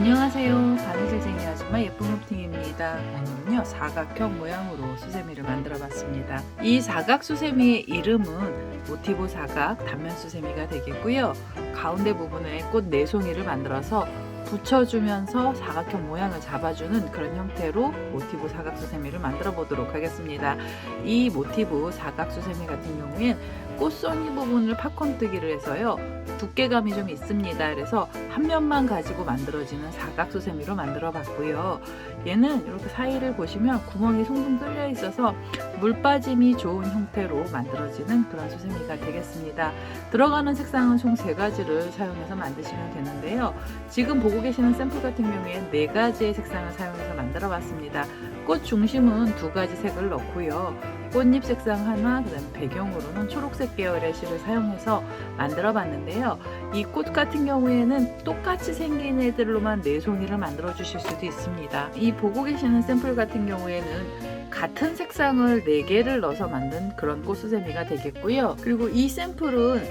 안녕하세요. 바느질쟁이 아줌마 예쁜 홈팅입니다. 오늘은요 사각형 모양으로 수세미를 만들어 봤습니다. 이 사각 수세미의 이름은 모티브 사각 단면 수세미가 되겠고요. 가운데 부분에 꽃 4송이를 만들어서 붙여주면서 사각형 모양을 잡아주는 그런 형태로 모티브 사각 수세미를 만들어 보도록 하겠습니다. 이 모티브 사각 수세미 같은 경우엔 꽃송이 부분을 팝콘뜨기를 해서요 두께감이 좀 있습니다. 그래서 한 면만 가지고 만들어지는 사각 수세미로 만들어 봤고요. 얘는 이렇게 사이를 보시면 구멍이 송송 뚫려 있어서 물 빠짐이 좋은 형태로 만들어지는 그런 수세미가 되겠습니다. 들어가는 색상은 총 3가지를 사용해서 만드시면 되는데요. 지금 보고 계시는 샘플 같은 경우에는 4가지의 색상을 사용해서 만들어 봤습니다. 꽃 중심은 2가지 색을 넣고요. 꽃잎 색상 하나, 그다음 배경으로는 초록색 계열의 실을 사용해서 만들어 봤는데요. 이 꽃 같은 경우에는 똑같이 생긴 애들로만 4송이를 만들어 주실 수도 있습니다. 이 보고 계시는 샘플 같은 경우에는 같은 색상을 4개를 넣어서 만든 그런 꽃수세미가 되겠고요. 그리고 이 샘플은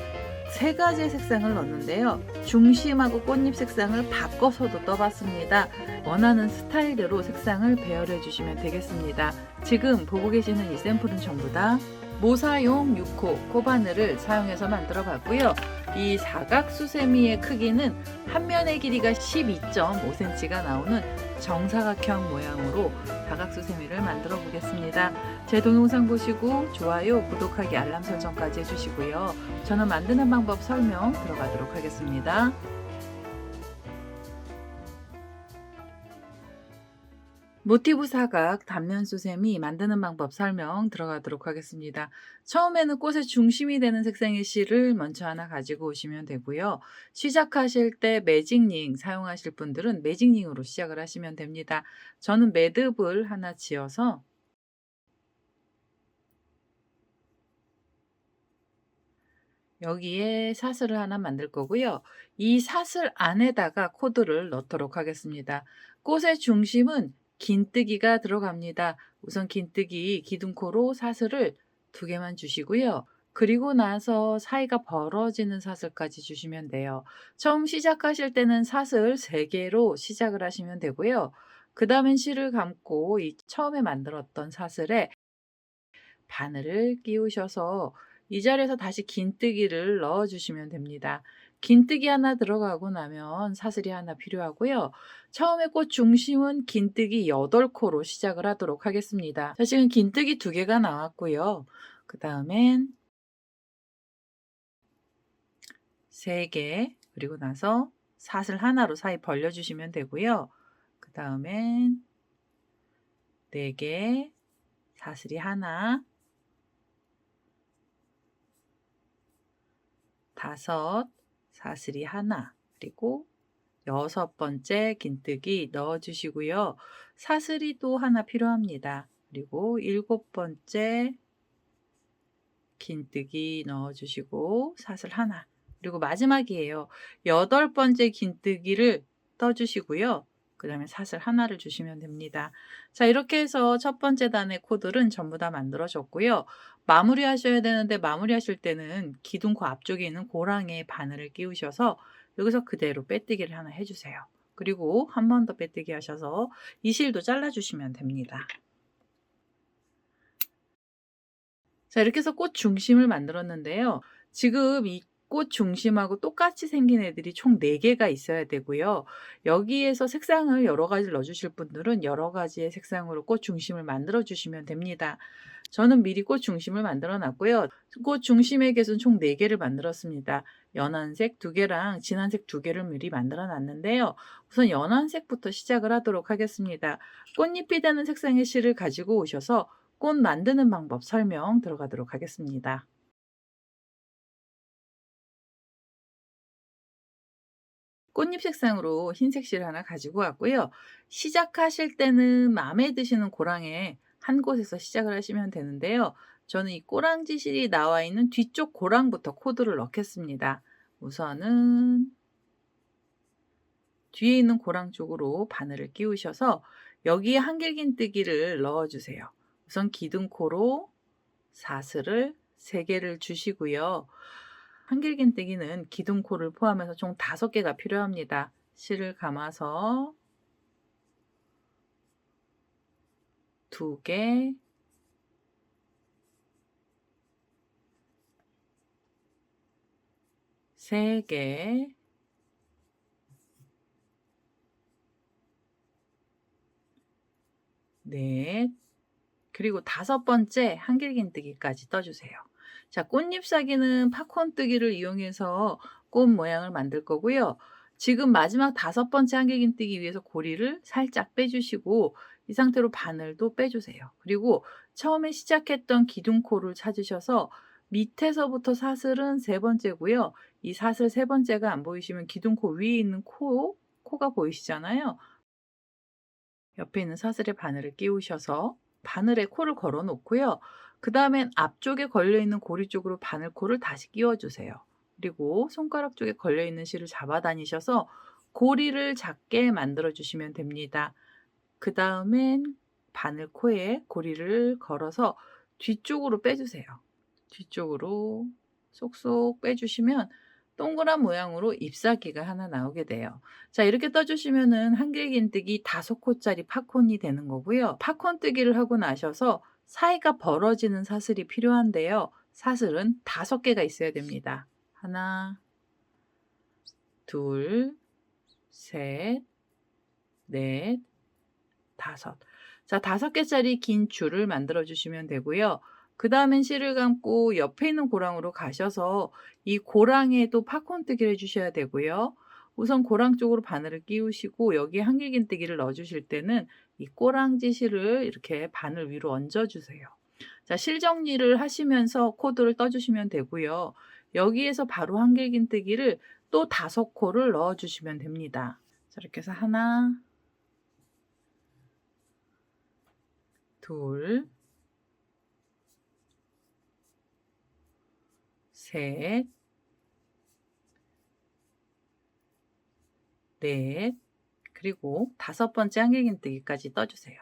3가지의 색상을 넣었는데요. 중심하고 꽃잎 색상을 바꿔서도 떠봤습니다. 원하는 스타일대로 색상을 배열해 주시면 되겠습니다. 지금 보고 계시는 이 샘플은 전부 다 모사용 6호 코바늘을 사용해서 만들어 봤고요. 이 사각 수세미의 크기는 한 면의 길이가 12.5cm가 나오는 정사각형 모양으로 사각 수세미를 만들어 보겠습니다. 제 동영상 보시고 좋아요, 구독하기, 알람 설정까지 해주시고요. 저는 만드는 방법 설명 들어가도록 하겠습니다. 모티브 사각 단면 수세미 만드는 방법 설명 들어가도록 하겠습니다. 처음에는 꽃의 중심이 되는 색상의 실을 먼저 하나 가지고 오시면 되고요. 시작하실 때 매직링 사용하실 분들은 매직링으로 시작을 하시면 됩니다. 저는 매듭을 하나 지어서 여기에 사슬을 하나 만들 거고요. 이 사슬 안에다가 코드를 넣도록 하겠습니다. 꽃의 중심은 긴뜨기가 들어갑니다. 우선 긴뜨기 기둥코로 사슬을 2개만 주시고요. 그리고 나서 사이가 벌어지는 사슬까지 주시면 돼요. 처음 시작하실 때는 사슬 3개로 시작을 하시면 되고요. 그 다음엔 실을 감고 이 처음에 만들었던 사슬에 바늘을 끼우셔서 이 자리에서 다시 긴뜨기를 넣어 주시면 됩니다. 긴뜨기 하나 들어가고 나면 사슬이 하나 필요하고요. 처음에 꽃 중심은 긴뜨기 8코로 시작을 하도록 하겠습니다. 자, 지금 긴뜨기 2개가 나왔고요. 그 다음엔 3개, 그리고 나서 사슬 하나로 사이 벌려주시면 되고요. 그 다음엔 4개, 사슬이 하나, 5, 사슬이 하나, 그리고 6번째 긴뜨기 넣어 주시고요. 사슬이 또 하나 필요합니다. 그리고 7번째 긴뜨기 넣어 주시고 사슬 하나, 그리고 마지막이에요. 8번째 긴뜨기를 떠 주시고요. 그 다음에 사슬 하나를 주시면 됩니다. 자, 이렇게 해서 첫 번째 단의 코드는 전부 다 만들어졌고요. 마무리 하셔야 되는데 마무리 하실 때는 기둥코 앞쪽에 있는 고랑에 바늘을 끼우셔서 여기서 그대로 빼뜨기를 하나 해주세요. 그리고 한 번 더 빼뜨기 하셔서 이 실도 잘라주시면 됩니다. 자, 이렇게 해서 꽃 중심을 만들었는데요. 지금 이 꽃 중심하고 똑같이 생긴 애들이 총 4개가 있어야 되고요. 여기에서 색상을 여러 가지를 넣어 주실 분들은 여러 가지의 색상으로 꽃 중심을 만들어 주시면 됩니다. 저는 미리 꽃 중심을 만들어 놨고요. 꽃 중심의 개수는 총 4개를 만들었습니다. 연한색 2개랑 진한색 2개를 미리 만들어 놨는데요. 우선 연한색부터 시작을 하도록 하겠습니다. 꽃잎이 되는 색상의 실을 가지고 오셔서 꽃 만드는 방법 설명 들어가도록 하겠습니다. 꽃잎 색상으로 흰색 실 하나 가지고 왔고요. 시작하실 때는 마음에 드시는 고랑에 한 곳에서 시작을 하시면 되는데요. 저는 이 꼬랑지 실이 나와 있는 뒤쪽 고랑부터 코드를 넣겠습니다. 우선은 뒤에 있는 고랑 쪽으로 바늘을 끼우셔서 여기에 한길긴뜨기를 넣어주세요. 우선 기둥코로 사슬을 3개를 주시고요. 한길긴뜨기는 기둥코를 포함해서 총 5개가 필요합니다. 실을 감아서 2개, 3개, 4, 그리고 5번째 한길긴뜨기까지 떠주세요. 자, 꽃잎사기는 팝콘뜨기를 이용해서 꽃 모양을 만들 거고요. 지금 마지막 5번째 한길긴뜨기 위해서 고리를 살짝 빼주시고 이 상태로 바늘도 빼주세요. 그리고 처음에 시작했던 기둥코를 찾으셔서 밑에서부터 사슬은 3번째고요. 이 사슬 3번째가 안 보이시면 기둥코 위에 있는 코가 보이시잖아요. 옆에 있는 사슬에 바늘을 끼우셔서 바늘에 코를 걸어 놓고요. 그 다음엔 앞쪽에 걸려있는 고리 쪽으로 바늘코를 다시 끼워주세요. 그리고 손가락 쪽에 걸려있는 실을 잡아 다니셔서 고리를 작게 만들어 주시면 됩니다. 그 다음엔 바늘코에 고리를 걸어서 뒤쪽으로 빼주세요. 뒤쪽으로 쏙쏙 빼주시면 동그란 모양으로 잎사귀가 하나 나오게 돼요. 자, 이렇게 떠주시면은 한길긴뜨기 5코짜리 팝콘이 되는 거고요. 팝콘 뜨기를 하고 나셔서 사이가 벌어지는 사슬이 필요한데요. 사슬은 5개가 있어야 됩니다. 하나, 둘, 셋, 넷, 5. 자, 5개짜리 긴 줄을 만들어 주시면 되고요. 그 다음엔 실을 감고 옆에 있는 고랑으로 가셔서 이 고랑에도 팝콘뜨기를 해주셔야 되고요. 우선 고랑 쪽으로 바늘을 끼우시고 여기에 한길긴뜨기를 넣어주실 때는 이 꼬랑지 실을 이렇게 바늘 위로 얹어주세요. 자, 실 정리를 하시면서 코드를 떠주시면 되고요. 여기에서 바로 한길긴뜨기를 또 5코를 넣어주시면 됩니다. 자, 이렇게 해서 하나, 둘, 셋, 넷, 그리고 5번째 한길긴뜨기까지 떠주세요.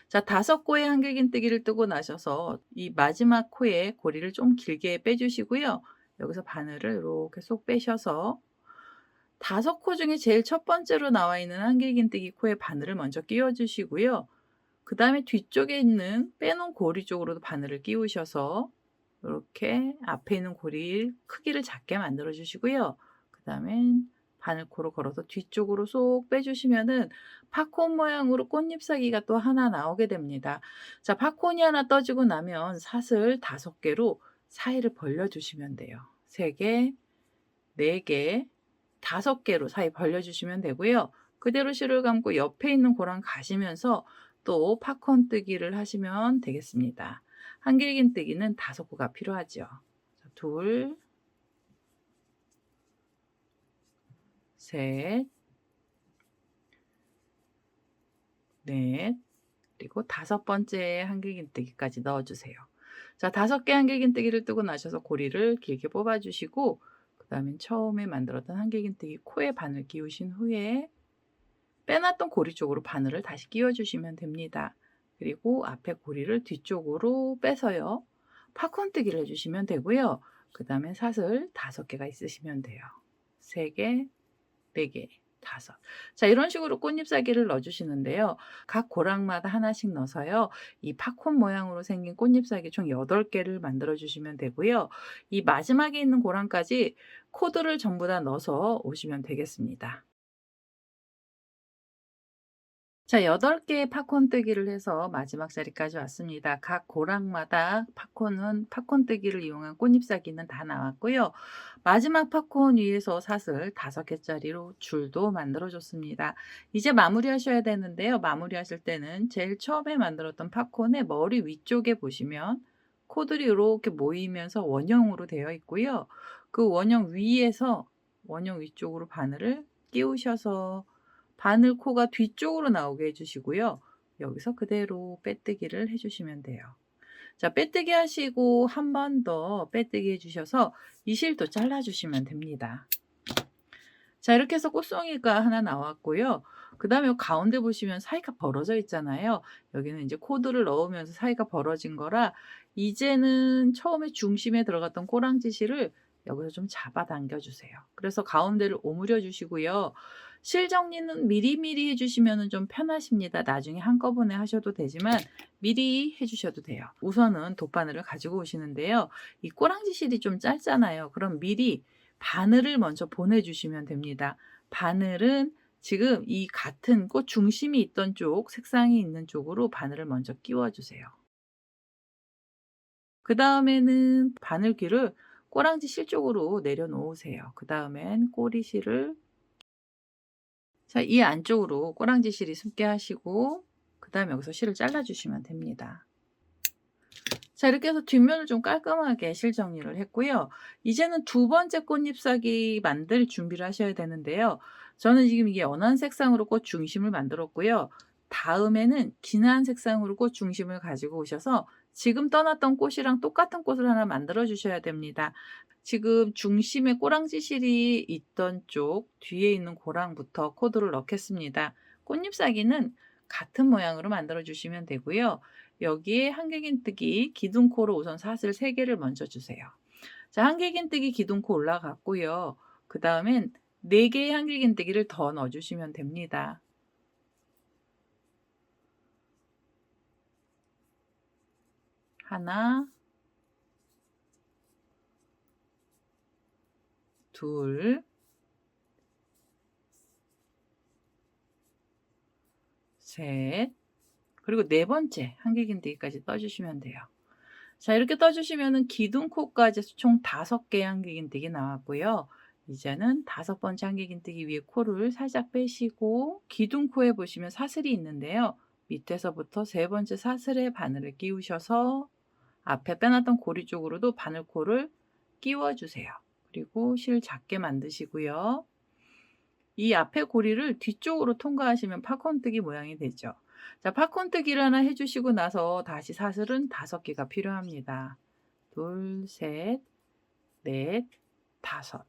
자, 5코의 한길긴뜨기를 뜨고 나셔서 이 마지막 코에 고리를 좀 길게 빼주시고요. 여기서 바늘을 이렇게 쏙 빼셔서 5코 중에 제일 첫 번째로 나와 있는 한길긴뜨기 코에 바늘을 먼저 끼워주시고요. 그 다음에 뒤쪽에 있는 빼놓은 고리 쪽으로도 바늘을 끼우셔서 이렇게 앞에 있는 고리 크기를 작게 만들어 주시고요. 그 다음엔 바늘코로 걸어서 뒤쪽으로 쏙 빼주시면은 팝콘 모양으로 꽃잎사기가 또 하나 나오게 됩니다. 자, 팝콘이 하나 떠지고 나면 사슬 5개로 사이를 벌려주시면 돼요. 3개, 4개, 5개로 사이 벌려주시면 되고요. 그대로 실을 감고 옆에 있는 고랑 가시면서 또 팝콘 뜨기를 하시면 되겠습니다. 한길긴뜨기는 5코가 필요하죠. 자, 둘, 셋, 넷, 그리고 5번째 한길긴뜨기까지 넣어주세요. 자, 5개 한길긴뜨기를 뜨고 나셔서 고리를 길게 뽑아주시고 그 다음에 처음에 만들었던 한길긴뜨기 코에 바늘 끼우신 후에 빼놨던 고리 쪽으로 바늘을 다시 끼워주시면 됩니다. 그리고 앞에 고리를 뒤쪽으로 빼서요. 팝콘뜨기를 해주시면 되고요. 그 다음에 사슬 5개가 있으시면 돼요. 3개, 4개, 5. 자, 이런 식으로 꽃잎사기를 넣어주시는데요. 각 고랑마다 하나씩 넣어서요. 이 팝콘 모양으로 생긴 꽃잎사기 총 8개를 만들어 주시면 되고요. 이 마지막에 있는 고랑까지 코드를 전부 다 넣어서 오시면 되겠습니다. 자, 8개의 팝콘 뜨기를 해서 마지막 자리까지 왔습니다. 각 고랑마다 팝콘 뜨기를 이용한 꽃잎사기는 다 나왔고요. 마지막 팝콘 위에서 사슬 5개짜리로 줄도 만들어 줬습니다. 이제 마무리하셔야 되는데요. 마무리하실 때는 제일 처음에 만들었던 팝콘의 머리 위쪽에 보시면 코들이 이렇게 모이면서 원형으로 되어 있고요. 그 원형 위에서 원형 위쪽으로 바늘을 끼우셔서 바늘 코가 뒤쪽으로 나오게 해주시고요. 여기서 그대로 빼뜨기를 해주시면 돼요. 자, 빼뜨기 하시고 한 번 더 빼뜨기 해주셔서 이 실도 잘라주시면 됩니다. 자, 이렇게 해서 꽃송이가 하나 나왔고요. 그 다음에 가운데 보시면 사이가 벌어져 있잖아요. 여기는 이제 코드를 넣으면서 사이가 벌어진 거라 이제는 처음에 중심에 들어갔던 꼬랑지 실을 여기서 좀 잡아 당겨 주세요. 그래서 가운데를 오므려 주시고요. 실 정리는 미리미리 해주시면 좀 편하십니다. 나중에 한꺼번에 하셔도 되지만 미리 해주셔도 돼요. 우선은 돗바늘을 가지고 오시는데요. 이 꼬랑지 실이 좀 짧잖아요. 그럼 미리 바늘을 먼저 보내주시면 됩니다. 바늘은 지금 이 같은 꽃 중심이 있던 쪽, 색상이 있는 쪽으로 바늘을 먼저 끼워주세요. 그 다음에는 바늘귀를 꼬랑지 실 쪽으로 내려놓으세요. 그 다음엔 꼬리실을 자, 이 안쪽으로 꼬랑지 실이 숨게 하시고 그 다음에 여기서 실을 잘라주시면 됩니다. 자, 이렇게 해서 뒷면을 좀 깔끔하게 실 정리를 했고요. 이제는 두 번째 꽃잎사귀 만들 준비를 하셔야 되는데요. 저는 지금 이게 연한 색상으로 꽃 중심을 만들었고요. 다음에는 진한 색상으로 꽃 중심을 가지고 오셔서 지금 떠났던 꽃이랑 똑같은 꽃을 하나 만들어 주셔야 됩니다. 지금 중심에 꼬랑지 실이 있던 쪽 뒤에 있는 고랑부터 코드를 넣겠습니다. 꽃잎사귀는 같은 모양으로 만들어 주시면 되고요. 여기에 한길긴뜨기 기둥코로 우선 사슬 3개를 먼저 주세요. 자, 한길긴뜨기 기둥코 올라갔고요. 그 다음엔 4개의 한길긴뜨기를 더 넣어주시면 됩니다. 하나, 둘, 셋, 그리고 네 번째 한길긴뜨기까지 떠주시면 돼요. 자, 이렇게 떠주시면은 기둥코까지 총 5개의 한길긴뜨기 나왔고요. 이제는 5번째 한길긴뜨기 위에 코를 살짝 빼시고 기둥코에 보시면 사슬이 있는데요. 밑에서부터 3번째 사슬에 바늘을 끼우셔서 앞에 빼놨던 고리 쪽으로도 바늘코를 끼워주세요. 그리고 실 작게 만드시고요. 이 앞에 고리를 뒤쪽으로 통과하시면 팝콘뜨기 모양이 되죠. 자, 팝콘뜨기를 하나 해주시고 나서 다시 사슬은 5개가 필요합니다. 둘, 셋, 넷, 5.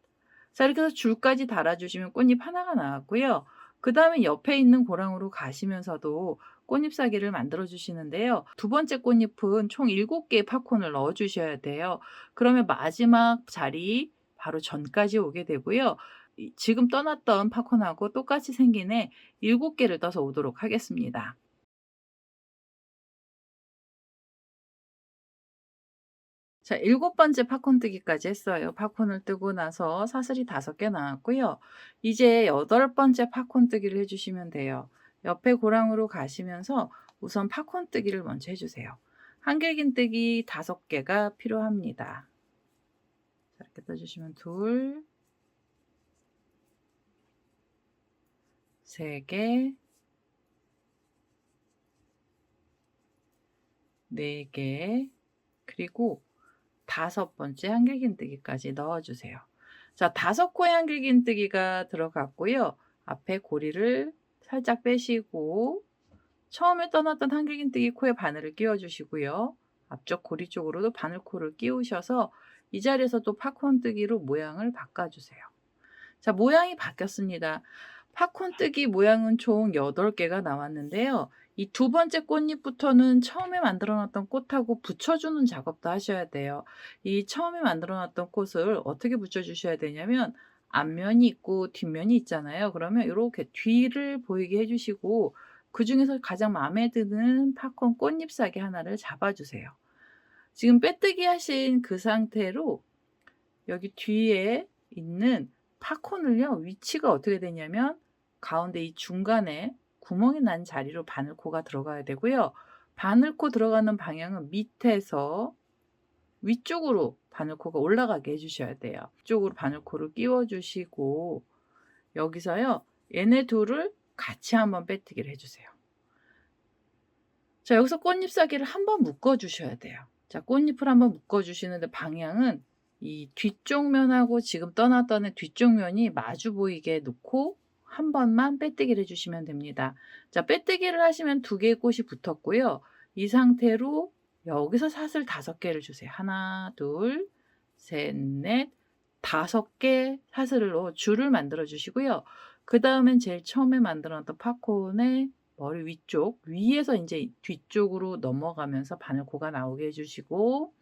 자, 이렇게 해서 줄까지 달아주시면 꽃잎 하나가 나왔고요. 그 다음에 옆에 있는 고랑으로 가시면서도 꽃잎사귀를 만들어 주시는데요. 두 번째 꽃잎은 총 7개의 팝콘을 넣어 주셔야 돼요. 그러면 마지막 자리 바로 전까지 오게 되고요. 지금 떠났던 팝콘하고 똑같이 생긴 애 7개를 떠서 오도록 하겠습니다. 자, 7번째 팝콘 뜨기까지 했어요. 팝콘을 뜨고 나서 사슬이 5개 나왔고요. 이제 8번째 팝콘 뜨기를 해주시면 돼요. 옆에 고랑으로 가시면서 우선 팝콘 뜨기를 먼저 해주세요. 한길긴뜨기 5개가 필요합니다. 자, 이렇게 떠주시면 둘, 3개, 4개, 그리고 5번째 한길긴뜨기까지 넣어주세요. 자, 5코의 한길긴뜨기가 들어갔고요. 앞에 고리를 살짝 빼시고 처음에 떠났던 한길긴뜨기 코에 바늘을 끼워주시고요. 앞쪽 고리 쪽으로도 바늘코를 끼우셔서 이 자리에서 또 팝콘뜨기로 모양을 바꿔주세요. 자, 모양이 바뀌었습니다. 팝콘뜨기 모양은 총 8개가 나왔는데요. 이 두 번째 꽃잎부터는 처음에 만들어 놨던 꽃하고 붙여주는 작업도 하셔야 돼요. 이 처음에 만들어 놨던 꽃을 어떻게 붙여주셔야 되냐면 앞면이 있고 뒷면이 있잖아요. 그러면 이렇게 뒤를 보이게 해주시고 그 중에서 가장 마음에 드는 팝콘 꽃잎사귀 하나를 잡아주세요. 지금 빼뜨기 하신 그 상태로 여기 뒤에 있는 팝콘을요, 위치가 어떻게 되냐면 가운데 이 중간에 구멍이 난 자리로 바늘코가 들어가야 되고요. 바늘코 들어가는 방향은 밑에서 위쪽으로 바늘코가 올라가게 해주셔야 돼요. 이쪽으로 바늘코를 끼워주시고 여기서요, 얘네 둘을 같이 한번 빼뜨기를 해주세요. 자, 여기서 꽃잎사귀를 한번 묶어주셔야 돼요. 자, 꽃잎을 한번 묶어주시는데 방향은 이 뒤쪽 면하고 지금 떠났던 애 뒤쪽 면이 마주 보이게 놓고 한 번만 빼뜨기를 해주시면 됩니다. 자, 빼뜨기를 하시면 2개의 꽃이 붙었고요. 이 상태로 여기서 사슬 5개를 주세요. 하나, 둘, 셋, 넷, 5개 사슬로 줄을 만들어 주시고요. 그 다음엔 제일 처음에 만들었던 팝콘의 머리 위쪽, 위에서 이제 뒤쪽으로 넘어가면서 바늘코가 나오게 해주시고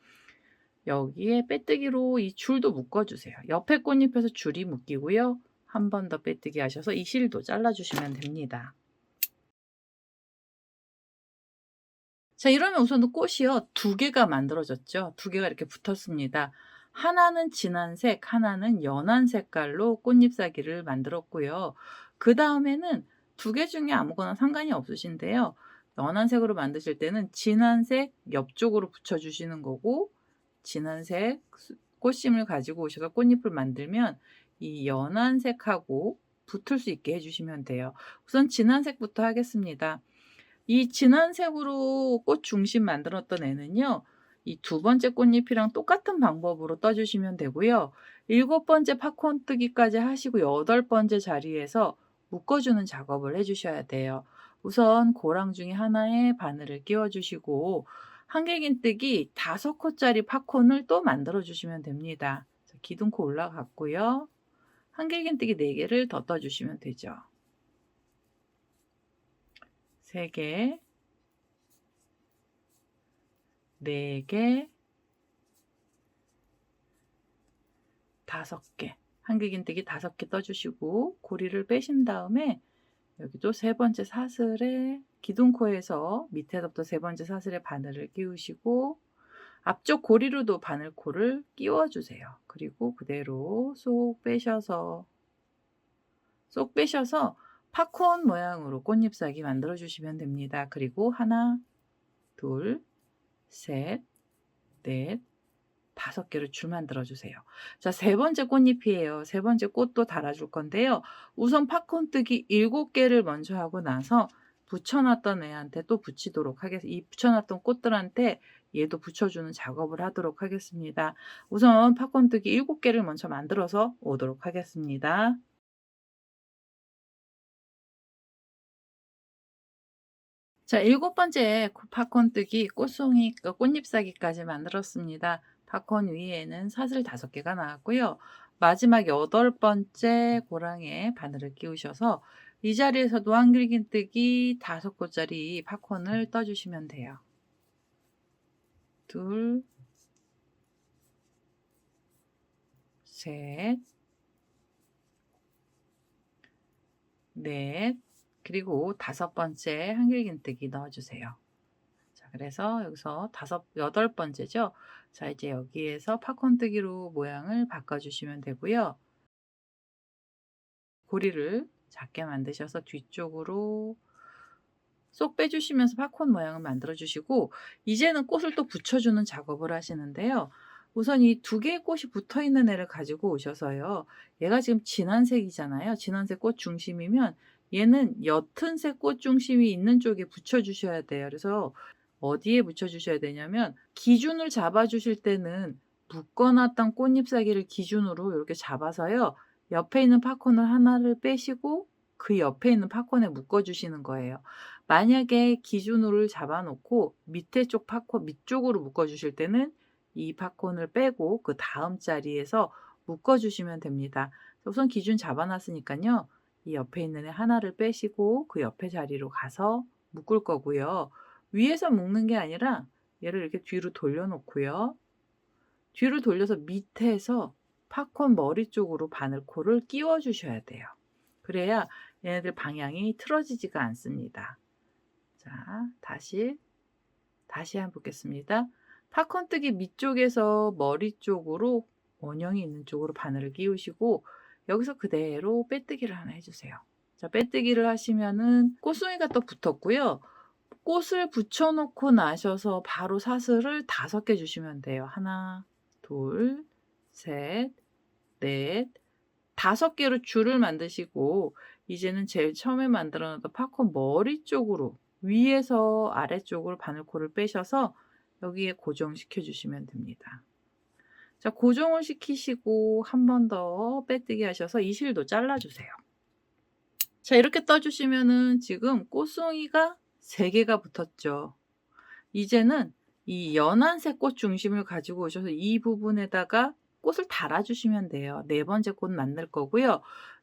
여기에 빼뜨기로 이 줄도 묶어주세요. 옆에 꽃잎에서 줄이 묶이고요. 한 번 더 빼뜨기 하셔서 이 실도 잘라주시면 됩니다. 자, 이러면 우선 꽃이요, 두 개가 만들어졌죠. 두 개가 이렇게 붙었습니다. 하나는 진한 색, 하나는 연한 색깔로 꽃잎사귀를 만들었고요. 그 다음에는 두 개 중에 아무거나 상관이 없으신데요. 연한 색으로 만드실 때는 진한 색 옆쪽으로 붙여주시는 거고, 진한 색 꽃심을 가지고 오셔서 꽃잎을 만들면 이 연한 색하고 붙을 수 있게 해주시면 돼요. 우선 진한 색부터 하겠습니다. 이 진한 색으로 꽃 중심 만들었던 애는요, 이 두 번째 꽃잎이랑 똑같은 방법으로 떠주시면 되고요. 7번째 팝콘 뜨기까지 하시고 8번째 자리에서 묶어주는 작업을 해주셔야 돼요. 우선 고랑 중에 하나에 바늘을 끼워주시고 한길긴뜨기 5코짜리 팝콘을 또 만들어 주시면 됩니다. 기둥코 올라갔고요. 한길긴뜨기 4개를 더 떠주시면 되죠. 3개, 4개, 5개, 한길긴뜨기 5개 떠주시고 고리를 빼신 다음에 여기도 3번째 사슬에 기둥코에서 밑에서부터 3번째 사슬에 바늘을 끼우시고 앞쪽 고리로도 바늘코를 끼워주세요. 그리고 그대로 쏙 빼셔서 팝콘 모양으로 꽃잎사귀 만들어 주시면 됩니다. 그리고 하나, 둘, 셋, 넷, 5개로 줄 만들어 주세요. 자, 3번째 꽃잎이에요. 3번째 꽃도 달아줄 건데요. 우선 팝콘 뜨기 7개를 먼저 하고 나서 붙여놨던 애한테 또 붙이도록 하겠습니다. 이 붙여놨던 꽃들한테 얘도 붙여주는 작업을 하도록 하겠습니다. 우선 팝콘 뜨기 7개를 먼저 만들어서 오도록 하겠습니다. 자, 7번째 팝콘 뜨기 꽃송이 꽃잎사귀까지 만들었습니다. 팝콘 위에는 사슬 5개가 나왔고요. 마지막 8번째 고랑에 바늘을 끼우셔서 이 자리에서도 한길긴뜨기 5코짜리 팝콘을 떠주시면 돼요. 둘, 셋, 넷, 그리고 5번째 한길긴뜨기 넣어주세요. 자, 그래서 여기서 8번째죠. 자, 이제 여기에서 팝콘 뜨기로 모양을 바꿔주시면 되고요. 고리를 작게 만드셔서 뒤쪽으로 쏙 빼주시면서 팝콘 모양을 만들어 주시고 이제는 꽃을 또 붙여주는 작업을 하시는데요. 우선 이 2개의 꽃이 붙어 있는 애를 가지고 오셔서요. 얘가 지금 진한 색이잖아요. 진한색 꽃 중심이면 얘는 옅은 색 꽃 중심이 있는 쪽에 붙여 주셔야 돼요. 그래서 어디에 붙여 주셔야 되냐면 기준을 잡아 주실 때는 묶어놨던 꽃잎사귀를 기준으로 이렇게 잡아서요. 옆에 있는 팝콘을 하나를 빼시고 그 옆에 있는 팝콘에 묶어 주시는 거예요. 만약에 기준으로 잡아 놓고 밑에 쪽 팝콘 밑쪽으로 묶어 주실 때는 이 팝콘을 빼고 그 다음 자리에서 묶어 주시면 됩니다. 우선 기준 잡아 놨으니까요. 이 옆에 있는 애 하나를 빼시고 그 옆에 자리로 가서 묶을 거고요. 위에서 묶는 게 아니라 얘를 이렇게 뒤로 돌려 놓고요. 뒤로 돌려서 밑에서 팝콘 머리 쪽으로 바늘코를 끼워 주셔야 돼요. 그래야 얘네들 방향이 틀어지지가 않습니다. 자, 다시 한번 보겠습니다. 팝콘 뜨기 밑쪽에서 머리 쪽으로 원형이 있는 쪽으로 바늘을 끼우시고 여기서 그대로 빼뜨기를 하나 해주세요. 자, 빼뜨기를 하시면은 꽃송이가 또 붙었고요. 꽃을 붙여놓고 나셔서 바로 사슬을 5개 주시면 돼요. 하나, 둘, 셋, 넷, 5개로 줄을 만드시고 이제는 제일 처음에 만들어 놨던 팝콘 머리 쪽으로 위에서 아래쪽으로 바늘코를 빼셔서 여기에 고정시켜 주시면 됩니다. 자, 고정을 시키시고 한 번 더 빼뜨기 하셔서 이 실도 잘라 주세요. 자, 이렇게 떠 주시면은 지금 꽃송이가 3개가 붙었죠. 이제는 이 연한색 꽃 중심을 가지고 오셔서 이 부분에다가 꽃을 달아 주시면 돼요. 4번째 꽃 만들 거고요.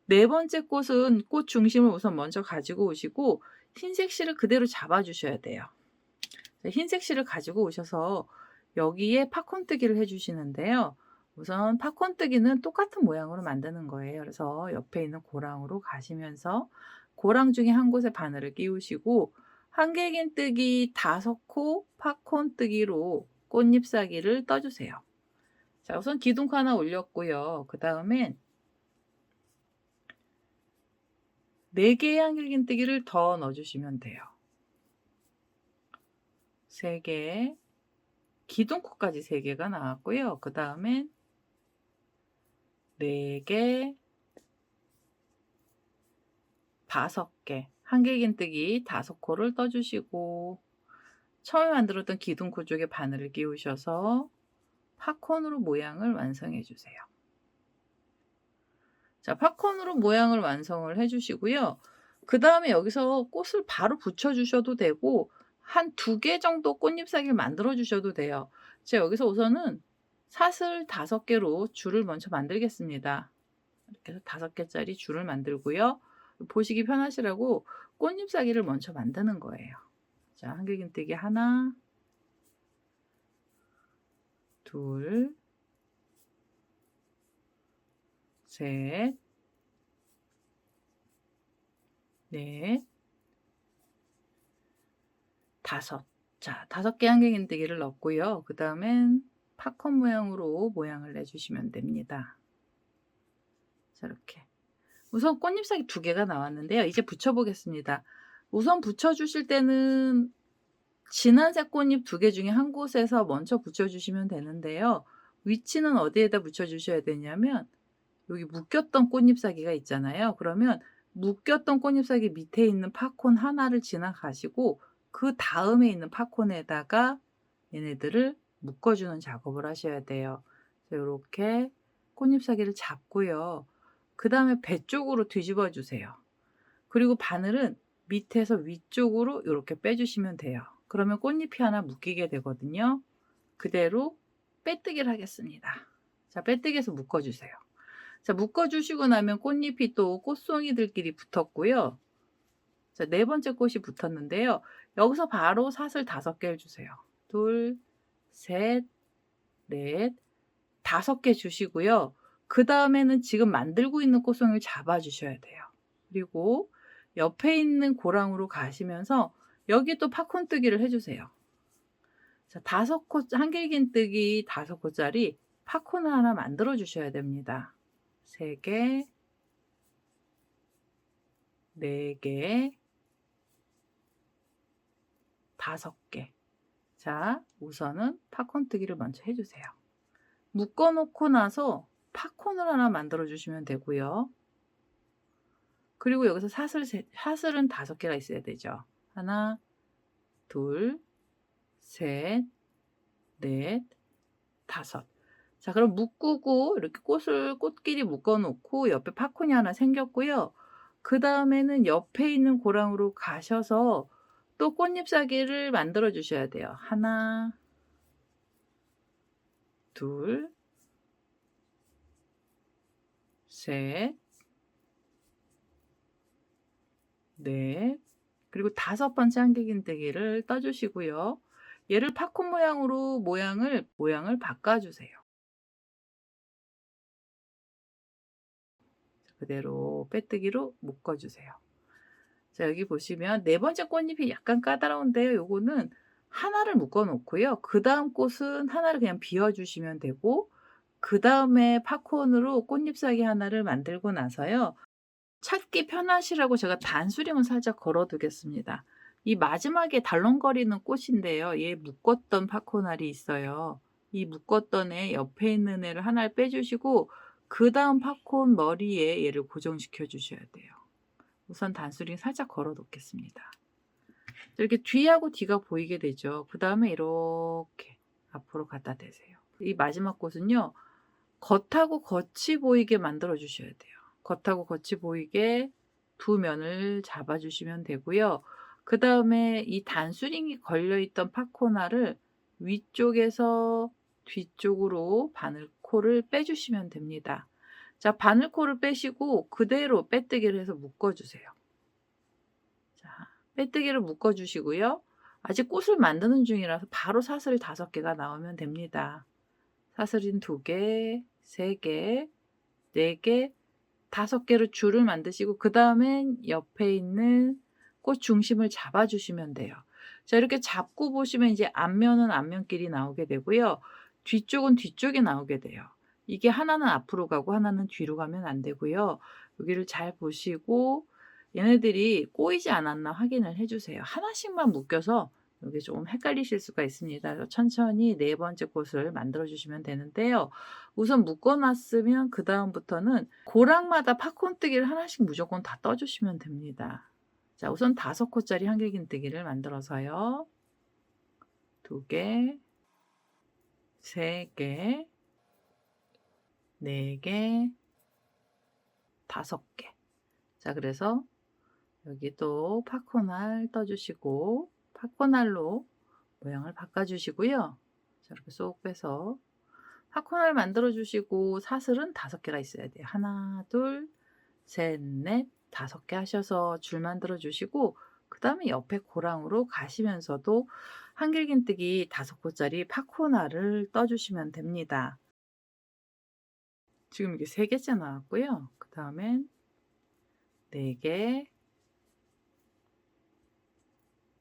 4번째 꽃은 꽃 중심을 우선 먼저 가지고 오시고 흰색 실을 그대로 잡아 주셔야 돼요. 흰색 실을 가지고 오셔서 여기에 팝콘 뜨기를 해 주시는데요. 우선 팝콘뜨기는 똑같은 모양으로 만드는 거예요. 그래서 옆에 있는 고랑으로 가시면서 고랑 중에 한 곳에 바늘을 끼우시고 한길긴뜨기 5코 팝콘뜨기로 꽃잎사기를 떠주세요. 자, 우선 기둥 하나 올렸고요. 그 다음엔 4개의 한길긴뜨기를 더 넣어주시면 돼요. 3개, 기둥코까지 3개가 나왔고요. 그 다음엔 4개, 5개, 한길긴뜨기 5코를 떠주시고 처음에 만들었던 기둥코 쪽에 바늘을 끼우셔서 팝콘으로 모양을 완성해 주세요. 자, 팝콘으로 모양을 완성을 해 주시고요. 그 다음에 여기서 꽃을 바로 붙여 주셔도 되고 한 2개 정도 꽃잎사기를 만들어 주셔도 돼요. 제가 여기서 우선은 사슬 5개로 줄을 먼저 만들겠습니다. 이렇게 해서 5개짜리 줄을 만들고요. 보시기 편하시라고 꽃잎사기를 먼저 만드는 거예요. 자, 한길긴뜨기 하나, 둘, 셋, 넷, 5. 자, 5개 한길긴뜨기를 넣고요. 그 다음엔 팝콘 모양으로 모양을 내주시면 됩니다. 자, 이렇게. 우선 꽃잎사기 2개가 나왔는데요. 이제 붙여보겠습니다. 우선 붙여주실 때는 진한색 꽃잎 2개 중에 한 곳에서 먼저 붙여주시면 되는데요. 위치는 어디에다 붙여주셔야 되냐면 여기 묶였던 꽃잎사기가 있잖아요. 그러면 묶였던 꽃잎사기 밑에 있는 팝콘 하나를 지나가시고 그 다음에 있는 팝콘에다가 얘네들을 묶어주는 작업을 하셔야 돼요. 이렇게 꽃잎사기를 잡고요. 그 다음에 배 쪽으로 뒤집어 주세요. 그리고 바늘은 밑에서 위쪽으로 이렇게 빼주시면 돼요. 그러면 꽃잎이 하나 묶이게 되거든요. 그대로 빼뜨기를 하겠습니다. 자, 빼뜨기해서 묶어주세요. 자, 묶어주시고 나면 꽃잎이 또 꽃송이들끼리 붙었고요. 자, 4번째 꽃이 붙었는데요. 여기서 바로 사슬 5개를 주세요. 2, 셋, 넷, 5개 주시고요. 그 다음에는 지금 만들고 있는 꽃송이를 잡아주셔야 돼요. 그리고 옆에 있는 고랑으로 가시면서 여기 또 팝콘뜨기를 해주세요. 자, 5코, 한길긴뜨기 5코짜리 팝콘을 하나 만들어 주셔야 됩니다. 3개, 4개, 5개. 자, 우선은 팝콘뜨기를 먼저 해주세요. 묶어 놓고 나서 팝콘을 하나 만들어 주시면 되고요. 그리고 여기서 사슬은 5개가 있어야 되죠. 하나, 둘, 셋, 넷, 5. 자, 그럼 묶고 이렇게 꽃끼리 묶어 놓고 옆에 팝콘이 하나 생겼고요. 그 다음에는 옆에 있는 고랑으로 가셔서 또 꽃잎사기를 만들어 주셔야 돼요. 하나, 둘, 셋, 넷, 그리고 5번째 한길긴뜨기를 떠주시고요. 얘를 팝콘 모양으로 모양을 바꿔주세요. 그대로 빼뜨기로 묶어주세요. 자, 여기 보시면 4번째 꽃잎이 약간 까다로운데요. 요거는 하나를 묶어 놓고요. 그 다음 꽃은 하나를 그냥 비워주시면 되고 그 다음에 팝콘으로 꽃잎사기 하나를 만들고 나서요. 찾기 편하시라고 제가 단수령을 살짝 걸어 두겠습니다. 이 마지막에 달렁거리는 꽃인데요. 얘 묶었던 팝콘알이 있어요. 이 묶었던 애 옆에 있는 애를 하나를 빼주시고 그 다음 팝콘 머리에 얘를 고정시켜 주셔야 돼요. 우선 단수령 살짝 걸어 놓겠습니다. 이렇게 뒤하고 뒤가 보이게 되죠. 그 다음에 이렇게 앞으로 갖다 대세요. 이 마지막 꽃은요. 겉하고 겉이 보이게 만들어 주셔야 돼요. 겉하고 겉이 보이게 2면을 잡아 주시면 되고요. 그 다음에 이 단수링이 걸려있던 팝콘알을 위쪽에서 뒤쪽으로 바늘코를 빼주시면 됩니다. 자, 바늘코를 빼시고 그대로 빼뜨기를 해서 묶어주세요. 자, 빼뜨기를 묶어주시고요. 아직 꽃을 만드는 중이라서 바로 사슬 5개가 나오면 됩니다. 사슬인 2개, 3개, 4개, 5개로 줄을 만드시고 그 다음엔 옆에 있는 꽃 중심을 잡아주시면 돼요. 자, 이렇게 잡고 보시면 이제 앞면은 앞면끼리 나오게 되고요. 뒤쪽은 뒤쪽이 나오게 돼요. 이게 하나는 앞으로 가고 하나는 뒤로 가면 안 되고요. 여기를 잘 보시고 얘네들이 꼬이지 않았나 확인을 해주세요. 하나씩만 묶여서 여기 조금 헷갈리실 수가 있습니다. 그래서 천천히 4번째 꽃을 만들어 주시면 되는데요. 우선 묶어놨으면 그 다음부터는 고랑마다 팝콘뜨기를 하나씩 무조건 다 떠주시면 됩니다. 자, 우선 5코짜리 한길긴뜨기를 만들어서요. 2개, 3개, 4개, 5개. 자, 그래서 여기 또 팝콘알 떠주시고 팝콘알로 모양을 바꿔주시고요. 자, 이렇게 쏙 빼서 팝콘알 만들어 주시고 사슬은 5개가 있어야 돼요. 하나, 둘, 셋, 넷, 5개 하셔서 줄 만들어 주시고 그 다음에 옆에 고랑으로 가시면서도 한길긴뜨기 5코짜리 팝콘알을 떠주시면 됩니다. 지금 이게 3개째 나왔고요. 그 다음엔 4개,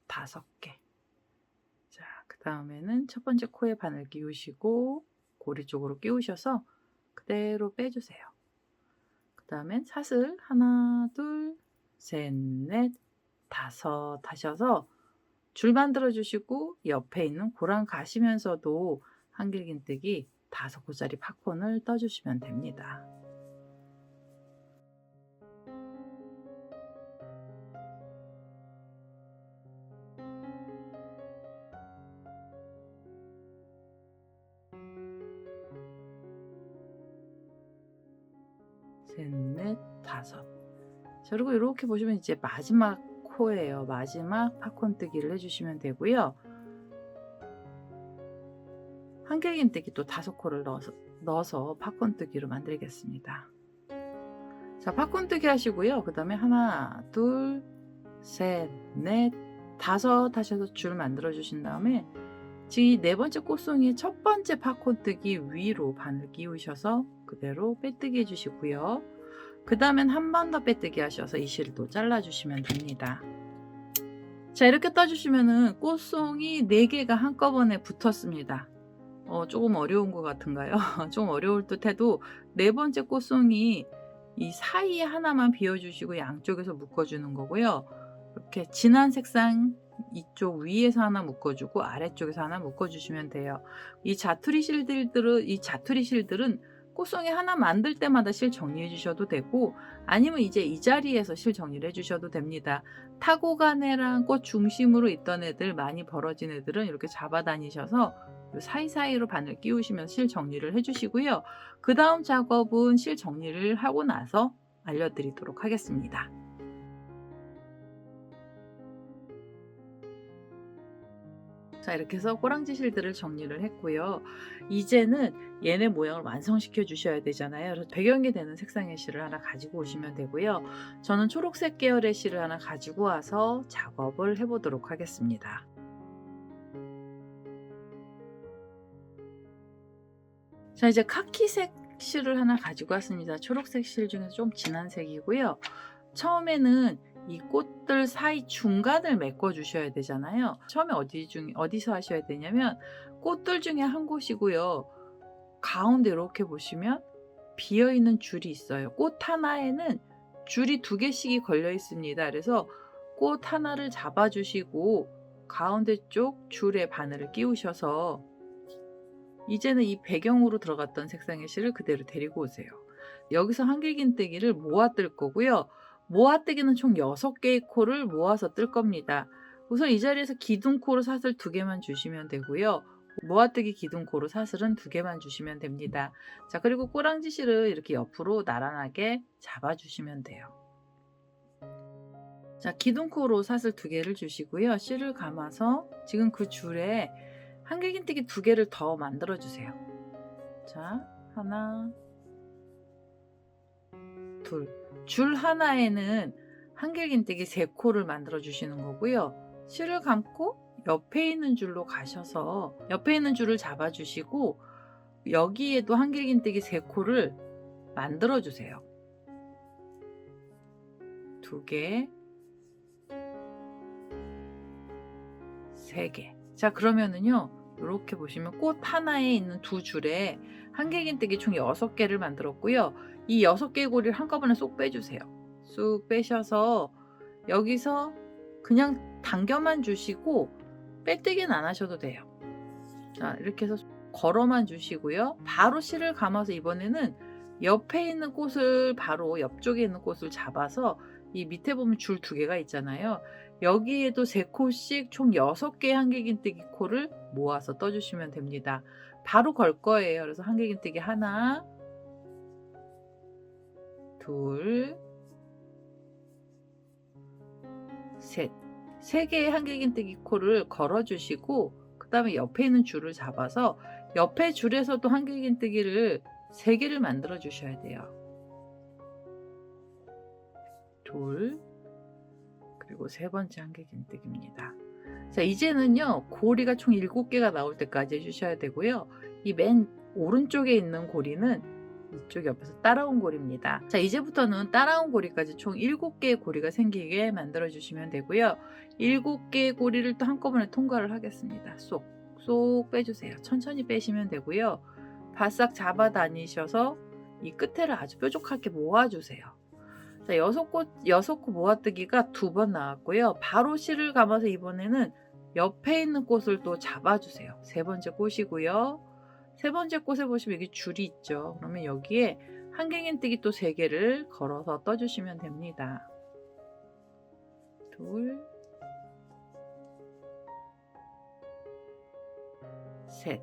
5개. 자, 그 다음에는 첫 번째 코에 바늘 끼우시고 고리 쪽으로 끼우셔서 그대로 빼주세요. 그 다음엔 사슬 하나, 둘, 셋, 넷, 5 하셔서 줄 만들어 주시고 옆에 있는 고랑 가시면서도 한길긴뜨기 5코짜리 팝콘을 떠주시면 됩니다. 셋, 넷, 5. 자, 그리고 이렇게 보시면 이제 마지막 코예요. 마지막 팝콘뜨기를 해주시면 되고요. 한길긴뜨기 또 5코를 넣어서 팝콘뜨기로 만들겠습니다. 자, 팝콘뜨기 하시고요. 그 다음에 하나, 둘, 셋, 넷, 5 하셔서 줄 만들어 주신 다음에 지금 이 4번째 꽃송이의 첫 번째 팝콘뜨기 위로 바늘 끼우셔서 그대로 빼뜨기 해주시고요. 그 다음엔 한 번 더 빼뜨기 하셔서 이 실도 잘라주시면 됩니다. 자, 이렇게 떠주시면은 꽃송이 4개가 한꺼번에 붙었습니다. 조금 어려운 것 같은가요? 좀 어려울 듯 해도 4번째 꽃송이 이 사이에 하나만 비워주시고 양쪽에서 묶어주는 거고요. 이렇게 진한 색상 이쪽 위에서 하나 묶어주고 아래쪽에서 하나 묶어주시면 돼요. 이 자투리 실들은 꽃송이 하나 만들 때마다 실 정리해 주셔도 되고 아니면 이제 이 자리에서 실 정리를 해 주셔도 됩니다. 타고 간 애랑 꽃 중심으로 있던 애들 많이 벌어진 애들은 이렇게 잡아 다니셔서 사이사이로 바늘 끼우시면서 실 정리를 해 주시고요. 그 다음 작업은 실 정리를 하고 나서 알려드리도록 하겠습니다. 자, 이렇게 해서 꼬랑지 실들을 정리를 했고요. 이제는 얘네 모양을 완성시켜 주셔야 되잖아요. 그래서 배경이 되는 색상의 실을 하나 가지고 오시면 되고요. 저는 초록색 계열의 실을 하나 가지고 와서 작업을 해보도록 하겠습니다. 자, 이제 카키색 실을 하나 가지고 왔습니다. 초록색 실 중에서 좀 진한 색이고요. 처음에는 이 꽃들 사이 중간을 메꿔 주셔야 되잖아요. 처음에 어디서 하셔야 되냐면 꽃들 중에 한 곳이고요. 가운데 이렇게 보시면 비어 있는 줄이 있어요. 꽃 하나에는 줄이 2개씩이 걸려 있습니다. 그래서 꽃 하나를 잡아 주시고 가운데 쪽 줄에 바늘을 끼우셔서 이제는 이 배경으로 들어갔던 색상의 실을 그대로 데리고 오세요. 여기서 한길긴뜨기를 모아 뜰 거고요. 모아뜨기는 총 6개의 코를 모아서 뜰 겁니다. 우선 이 자리에서 기둥코로 사슬 2개만 주시면 되고요. 모아뜨기 기둥코로 사슬은 2개만 주시면 됩니다. 자, 그리고 꼬랑지 실을 이렇게 옆으로 나란하게 잡아주시면 돼요. 자, 기둥코로 사슬 2개를 주시고요. 실을 감아서 지금 그 줄에 한길긴뜨기 2개를 더 만들어 주세요. 자, 하나, 둘. 줄 하나에는 한길긴뜨기 3코를 만들어 주시는 거고요. 실을 감고 옆에 있는 줄로 가셔서 옆에 있는 줄을 잡아 주시고 여기에도 한길긴뜨기 3코를 만들어 주세요. 2개, 3개. 자, 그러면은요, 이렇게 보시면 꽃 하나에 있는 2줄에 한길긴뜨기 총 6개를 만들었고요. 이 6개의 고리를 한꺼번에 쏙 빼주세요. 쑥 빼셔서 여기서 그냥 당겨만 주시고 빼뜨기는 안 하셔도 돼요. 자, 이렇게 해서 걸어만 주시고요. 바로 실을 감아서 이번에는 옆에 있는 꽃을 바로 옆쪽에 있는 꽃을 잡아서 이 밑에 보면 줄 2개가 있잖아요. 여기에도 3코씩 총 6개의 한길긴뜨기 코를 모아서 떠주시면 됩니다. 바로 걸 거예요. 그래서 한길긴뜨기 하나, 둘, 셋. 3개의 한길긴뜨기 코를 걸어 주시고 그 다음에 옆에 있는 줄을 잡아서 옆에 줄에서도 한길긴뜨기를 3개를 만들어 주셔야 돼요. 둘, 그리고 3번째 한길긴뜨기입니다. 자, 이제는요, 고리가 총 7개가 나올 때까지 해주셔야 되고요. 이 맨 오른쪽에 있는 고리는 이쪽 옆에서 따라온 고리입니다. 자, 이제부터는 따라온 고리까지 총 7개의 고리가 생기게 만들어 주시면 되고요. 7개의 고리를 또 한꺼번에 통과를 하겠습니다. 쏙 빼주세요. 천천히 빼시면 되고요. 바싹 잡아 다니셔서 이 끝에를 아주 뾰족하게 모아주세요. 자, 6코 모아뜨기가 2번 나왔고요. 바로 실을 감아서 이번에는 옆에 있는 꽃을 또 잡아주세요. 3번째 꽃이고요. 3번째 꽃에 보시면 여기 줄이 있죠. 그러면 여기에 한길긴뜨기 또 3개를 걸어서 떠주시면 됩니다. 둘, 셋.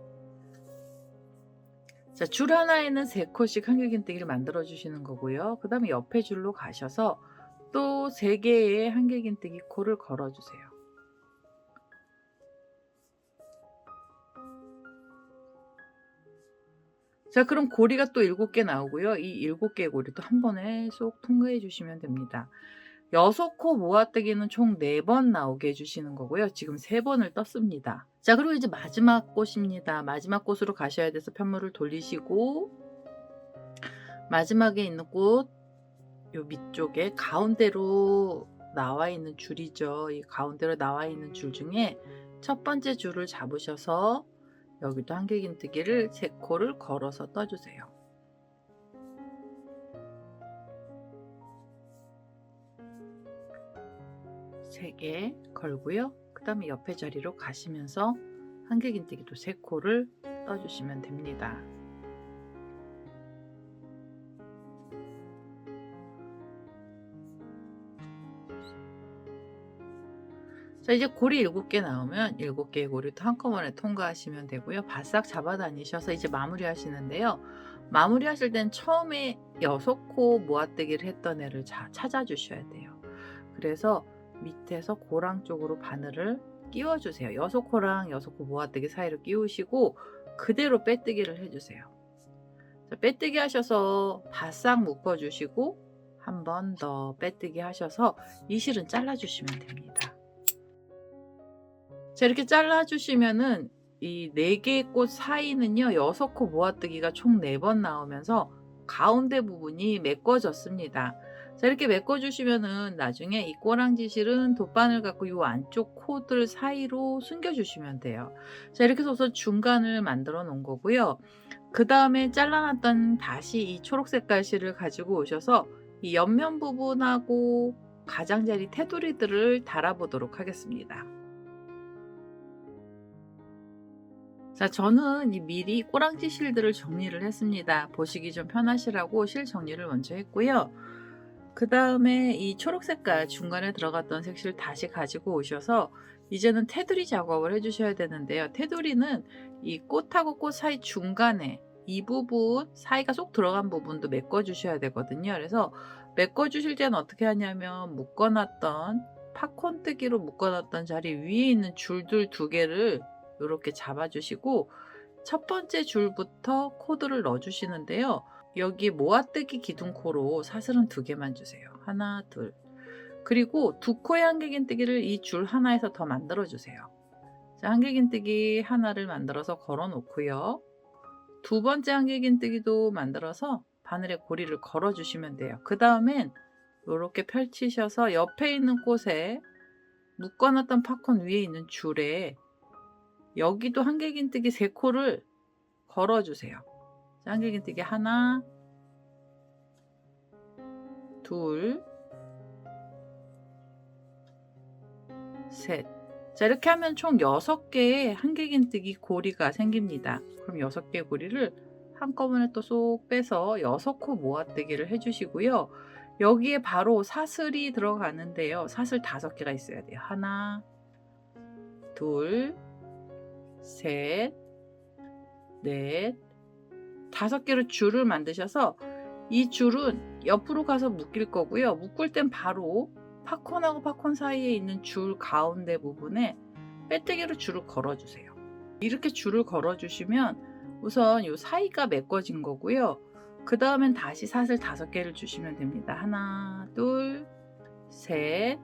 자, 줄 하나에는 3코씩 한길긴뜨기를 만들어 주시는 거고요. 그 다음에 옆에 줄로 가셔서 또 3개의 한길긴뜨기 코를 걸어 주세요. 자, 그럼 고리가 또 7개 나오고요. 이 7개의 고리도 한 번에 쏙 통과해 주시면 됩니다. 6코 모아뜨기는 총 4번 나오게 해주시는 거고요. 지금 3번을 떴습니다. 자, 그리고 이제 마지막 꽃입니다. 마지막 꽃으로 가셔야 돼서 편물을 돌리시고 마지막에 있는 꽃 요 밑쪽에 가운데로 나와 있는 줄이죠. 이 가운데로 나와 있는 줄 중에 첫 번째 줄을 잡으셔서 여기도 한길긴뜨기를 3코를 걸어서 떠주세요. 세 개 걸고요. 그 다음에 옆에 자리로 가시면서 한길긴뜨기도 3코를 떠주시면 됩니다. 자, 이제 고리 7개 나오면 7개의 고리도 한꺼번에 통과하시면 되고요. 바싹 잡아 다니셔서 이제 마무리 하시는데요. 마무리 하실 땐 처음에 6코 모아뜨기를 했던 애를 찾아 주셔야 돼요. 그래서 밑에서 고랑 쪽으로 바늘을 끼워 주세요. 6코랑 6코 모아뜨기 사이로 끼우시고 그대로 빼뜨기를 해주세요. 자, 빼뜨기 하셔서 바싹 묶어 주시고 한 번 더 빼뜨기 하셔서 이 실은 잘라 주시면 됩니다. 자, 이렇게 잘라 주시면은 이 4개의 꽃 사이는요, 6코 모아뜨기가 총 4번 나오면서 가운데 부분이 메꿔졌습니다. 자, 이렇게 메꿔주시면은 나중에 이 꼬랑지 실은 돗바늘 갖고 이 안쪽 코들 사이로 숨겨주시면 돼요. 자, 이렇게 해서 중간을 만들어 놓은 거고요. 그 다음에 잘라놨던 다시 이 초록색깔 실을 가지고 오셔서 이 옆면 부분하고 가장자리 테두리들을 달아보도록 하겠습니다. 자, 저는 미리 꼬랑지 실들을 정리를 했습니다. 보시기 좀 편하시라고 실 정리를 먼저 했고요. 그 다음에 이 초록색깔 중간에 들어갔던 색실 다시 가지고 오셔서 이제는 테두리 작업을 해주셔야 되는데요. 테두리는 이 꽃하고 꽃 사이 중간에 이 부분 사이가 쏙 들어간 부분도 메꿔주셔야 되거든요. 그래서 메꿔주실 때는 어떻게 하냐면 묶어놨던 팝콘뜨기로 묶어놨던 자리 위에 있는 줄들 2개를 이렇게 잡아주시고 첫 번째 줄부터 코드를 넣어주시는데요. 여기 모아뜨기 기둥코로 사슬은 2개만 주세요. 하나, 둘. 그리고 2코의 한길긴뜨기를 이 줄 하나에서 더 만들어 주세요. 자, 한길긴뜨기 하나를 만들어서 걸어 놓고요. 두 번째 한길긴뜨기도 만들어서 바늘에 고리를 걸어 주시면 돼요. 그 다음엔 이렇게 펼치셔서 옆에 있는 꽃에 묶어놨던 팝콘 위에 있는 줄에 여기도 한길긴뜨기 3코를 걸어 주세요. 한길긴뜨기 하나, 둘, 셋. 자, 이렇게 하면 총 6개의 한길긴뜨기 고리가 생깁니다. 그럼 6개의 고리를 한꺼번에 또 쏙 빼서 6코 모아뜨기를 해주시고요. 여기에 바로 사슬이 들어가는데요. 사슬 5개가 있어야 돼요. 하나, 둘, 셋, 넷, 5개로 줄을 만드셔서 이 줄은 옆으로 가서 묶일 거고요. 묶을 땐 바로 팝콘하고 팝콘 사이에 있는 줄 가운데 부분에 빼뜨기로 줄을 걸어주세요. 이렇게 줄을 걸어주시면 우선 이 사이가 메꿔진 거고요. 그 다음엔 다시 사슬 5개를 주시면 됩니다. 하나, 둘, 셋,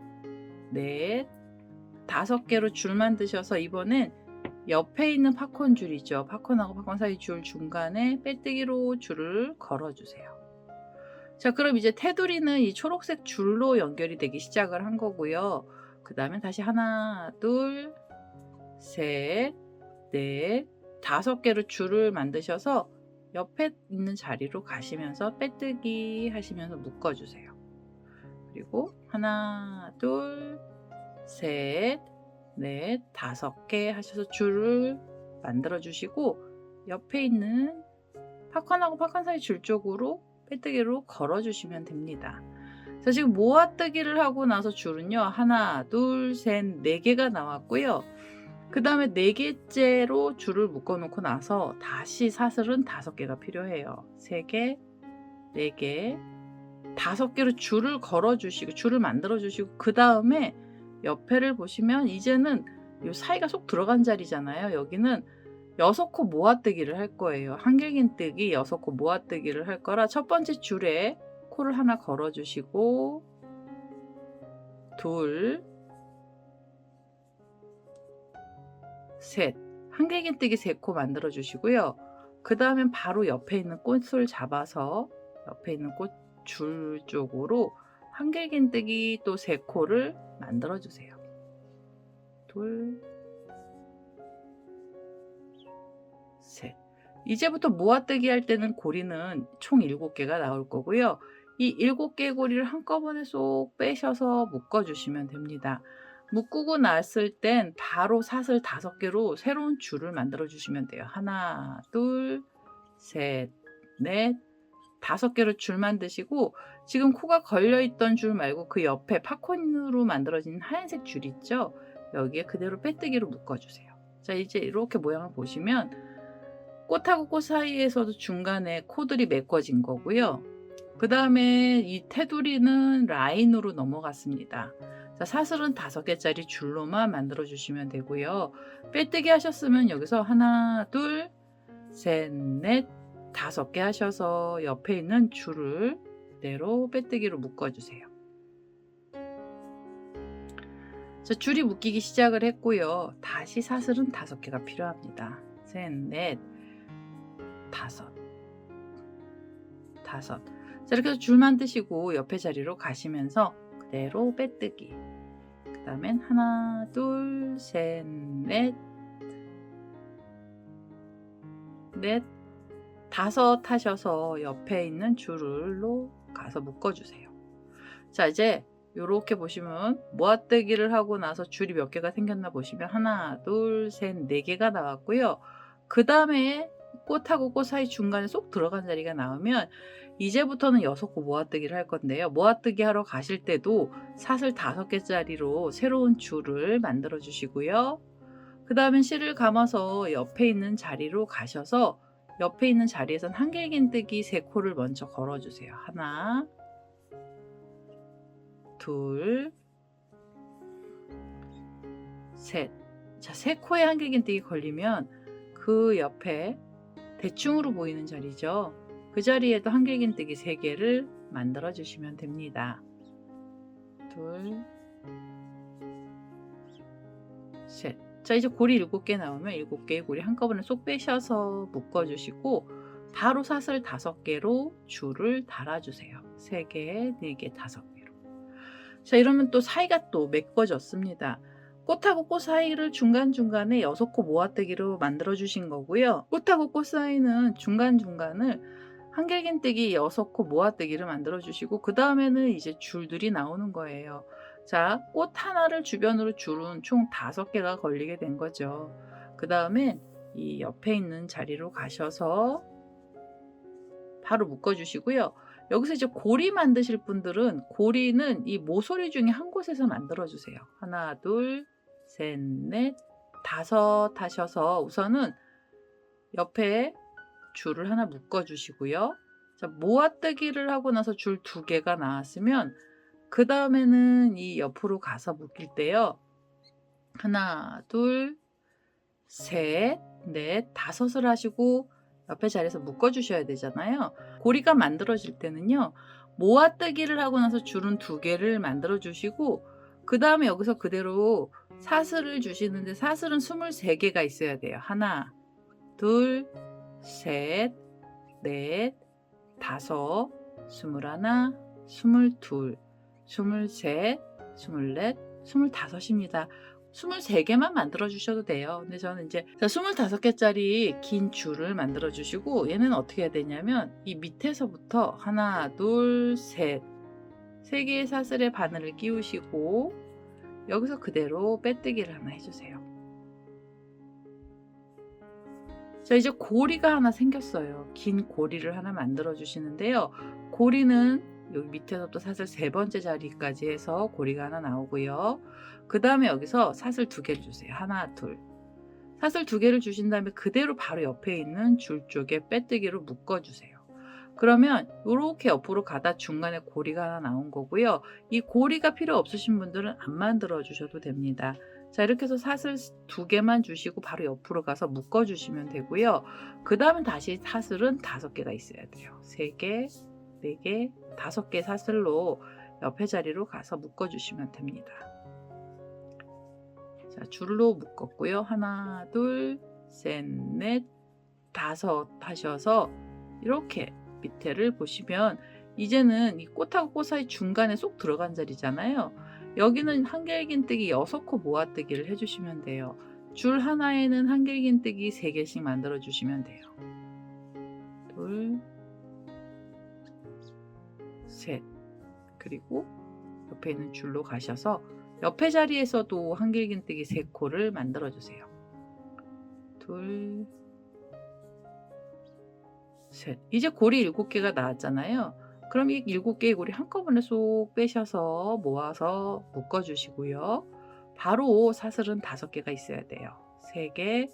넷, 5개로 줄 만드셔서 이번엔 옆에 있는 팝콘 줄이죠. 팝콘하고 팝콘 사이 줄 중간에 빼뜨기로 줄을 걸어주세요. 자, 그럼 이제 테두리는 이 초록색 줄로 연결이 되기 시작을 한 거고요. 그 다음에 다시 하나, 둘, 셋, 넷, 5개로 줄을 만드셔서 옆에 있는 자리로 가시면서 빼뜨기 하시면서 묶어주세요. 그리고 하나, 둘, 셋, 넷, 5개 하셔서 줄을 만들어 주시고 옆에 있는 팝콘하고 팝콘 사이 줄 쪽으로 빼뜨기로 걸어 주시면 됩니다. 자, 지금 모아뜨기를 하고 나서 줄은요, 하나, 둘, 셋, 4개가 나왔고요. 그 다음에 4개째로 줄을 묶어 놓고 나서 다시 사슬은 5개가 필요해요. 3개, 4개, 5개로 줄을 걸어 주시고 줄을 만들어 주시고 그 다음에 옆에를 보시면 이제는 이 사이가 쏙 들어간 자리잖아요. 여기는 6코 모아뜨기를 할 거예요. 한길긴뜨기 6코 모아뜨기를 할 거라 첫 번째 줄에 코를 하나 걸어 주시고 둘, 셋, 한길긴뜨기 3코 만들어 주시고요. 그 다음엔 바로 옆에 있는 꽃을 잡아서 옆에 있는 꽃 줄 쪽으로 한길긴뜨기 또 3코를 만들어 주세요. 둘, 셋. 이제부터 모아뜨기 할 때는 고리는 총 7개가 나올 거고요. 이 7개의 고리를 한꺼번에 쏙 빼셔서 묶어 주시면 됩니다. 묶고 났을 땐 바로 사슬 5개로 새로운 줄을 만들어 주시면 돼요. 하나, 둘, 셋, 넷, 5개로 줄 만드시고 지금 코가 걸려있던 줄 말고 그 옆에 팝콘으로 만들어진 하얀색 줄 있죠? 여기에 그대로 빼뜨기로 묶어주세요. 자, 이제 이렇게 모양을 보시면 꽃하고 꽃 사이에서도 중간에 코들이 메꿔진 거고요. 그 다음에 이 테두리는 라인으로 넘어갔습니다. 자, 사슬은 5개짜리 줄로만 만들어 주시면 되고요. 빼뜨기 하셨으면 여기서 하나, 둘, 셋, 넷, 5개 하셔서 옆에 있는 줄을 그대로 빼뜨기로 묶어주세요. 자, 줄이 묶이기 시작을 했고요. 다시 사슬은 5개가 필요합니다. 셋, 넷, 5. 자, 이렇게 해서 줄 만드시고 옆에 자리로 가시면서 그대로 빼뜨기. 그 다음엔 하나, 둘, 셋, 넷, 5 하셔서 옆에 있는 줄로 가서 묶어주세요. 자, 이제 이렇게 보시면 모아뜨기를 하고 나서 줄이 몇 개가 생겼나 보시면 하나, 둘, 셋, 4개가 나왔고요. 그 다음에 꽃하고 꽃 사이 중간에 쏙 들어간 자리가 나오면 이제부터는 6코 모아뜨기를 할 건데요. 모아뜨기 하러 가실 때도 사슬 5개짜리로 새로운 줄을 만들어 주시고요. 그 다음에 실을 감아서 옆에 있는 자리로 가셔서 옆에 있는 자리에선 한길긴뜨기 3코를 먼저 걸어주세요. 하나, 둘, 셋. 자, 3코의 한길긴뜨기 걸리면 그 옆에 대충으로 보이는 자리죠. 그 자리에도 한길긴뜨기 3개를 만들어 주시면 됩니다. 둘, 셋. 자, 이제 고리 7개 나오면 7개의 고리 한꺼번에 쏙 빼셔서 묶어주시고 바로 사슬 5개로 줄을 달아주세요. 3개, 4개, 5개로. 자, 이러면 또 사이가 또 메꿔졌습니다. 꽃하고 꽃 사이를 중간중간에 6코 모아뜨기로 만들어 주신 거고요. 꽃하고 꽃 사이는 중간중간을 한길긴뜨기 6코 모아뜨기를 만들어 주시고 그 다음에는 이제 줄들이 나오는 거예요. 자, 꽃 하나를 주변으로 줄은 총 5개가 걸리게 된 거죠. 그 다음에 이 옆에 있는 자리로 가셔서 바로 묶어 주시고요. 여기서 이제 고리 만드실 분들은 고리는 이 모서리 중에 한 곳에서 만들어 주세요. 하나, 둘, 셋, 넷, 5 하셔서 우선은 옆에 줄을 하나 묶어 주시고요. 자, 모아뜨기를 하고 나서 줄 2개가 나왔으면 그 다음에는 이 옆으로 가서 묶일 때요. 하나, 둘, 셋, 넷, 5을 하시고 옆에 자리에서 묶어 주셔야 되잖아요. 고리가 만들어질 때는요. 모아뜨기를 하고 나서 줄은 2개를 만들어 주시고 그 다음에 여기서 그대로 사슬을 주시는데 사슬은 23개가 있어야 돼요. 하나, 둘, 셋, 넷, 5, 21, 22, 23, 24, 25입니다. 23개만 만들어 주셔도 돼요. 근데 저는 이제 25개짜리 긴 줄을 만들어 주시고 얘는 어떻게 해야 되냐면 이 밑에서부터 하나, 둘, 셋, 3개의 사슬에 바늘을 끼우시고 여기서 그대로 빼뜨기를 하나 해주세요. 자, 이제 고리가 하나 생겼어요. 긴 고리를 하나 만들어 주시는데요. 고리는 여기 밑에서부터 사슬 3번째 자리까지 해서 고리가 하나 나오고요. 그 다음에 여기서 사슬 2개를 주세요. 하나, 둘. 사슬 2개를 주신 다음에 그대로 바로 옆에 있는 줄 쪽에 빼뜨기로 묶어 주세요. 그러면 이렇게 옆으로 가다 중간에 고리가 하나 나온 거고요. 이 고리가 필요 없으신 분들은 안 만들어 주셔도 됩니다. 자, 이렇게 해서 사슬 2개만 주시고 바로 옆으로 가서 묶어 주시면 되고요. 그 다음에 다시 사슬은 5개가 있어야 돼요. 3개, 4개, 5개 사슬로 옆에 자리로 가서 묶어 주시면 됩니다. 자, 줄로 묶었고요. 하나, 둘, 셋, 넷, 5 하셔서 이렇게 밑에를 보시면 이제는 이 꽃하고 꽃 사이 중간에 쏙 들어간 자리잖아요. 여기는 한길긴뜨기 6코 모아뜨기를 해주시면 돼요. 줄 하나에는 한길긴뜨기 3개씩 만들어 주시면 돼요. 둘, 셋, 그리고 옆에 있는 줄로 가셔서 옆에 자리에서도 한길긴뜨기 3코를 만들어 주세요. 둘, 셋. 이제 고리 7개가 나왔잖아요. 그럼 이 7개의 고리 한꺼번에 쏙 빼셔서 모아서 묶어 주시고요. 바로 사슬은 5개가 있어야 돼요. 3개,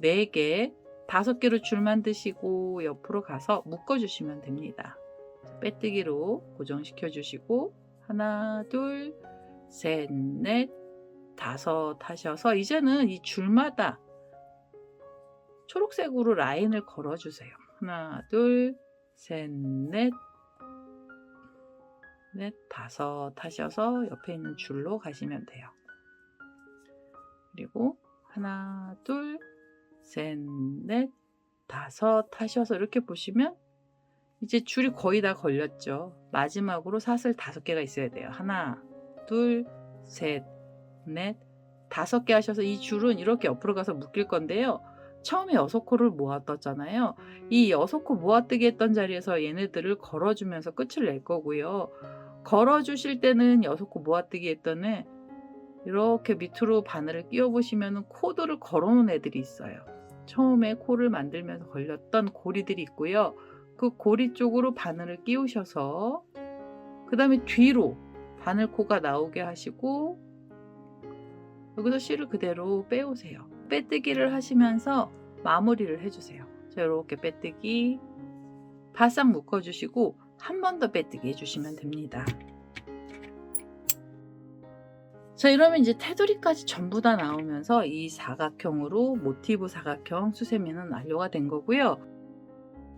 4개, 5개로 줄 만드시고 옆으로 가서 묶어 주시면 됩니다. 빼뜨기로 고정시켜 주시고 하나, 둘, 셋, 넷, 5 하셔서 이제는 이 줄마다 초록색으로 라인을 걸어 주세요. 하나, 둘, 셋, 넷, 5 하셔서 옆에 있는 줄로 가시면 돼요. 그리고 하나, 둘, 셋, 넷, 5 하셔서 이렇게 보시면 이제 줄이 거의 다 걸렸죠. 마지막으로 사슬 5개가 있어야 돼요. 하나, 둘, 셋, 넷, 5개 하셔서 이 줄은 이렇게 옆으로 가서 묶일 건데요. 처음에 6코를 모았었잖아요. 이 6코 모아뜨기 했던 자리에서 얘네들을 걸어주면서 끝을 낼 거고요. 걸어주실 때는 6코 모아뜨기 했던 애 이렇게 밑으로 바늘을 끼워 보시면 코드를 걸어 놓은 애들이 있어요. 처음에 코를 만들면서 걸렸던 고리들이 있고요. 그 고리 쪽으로 바늘을 끼우셔서 그 다음에 뒤로 바늘코가 나오게 하시고 여기서 실을 그대로 빼오세요. 빼뜨기를 하시면서 마무리를 해주세요. 자, 이렇게 빼뜨기 바싹 묶어주시고 한 번 더 빼뜨기 해주시면 됩니다. 자, 이러면 이제 테두리까지 전부 다 나오면서 이 사각형으로 모티브 사각형 수세미는 완료가 된 거고요.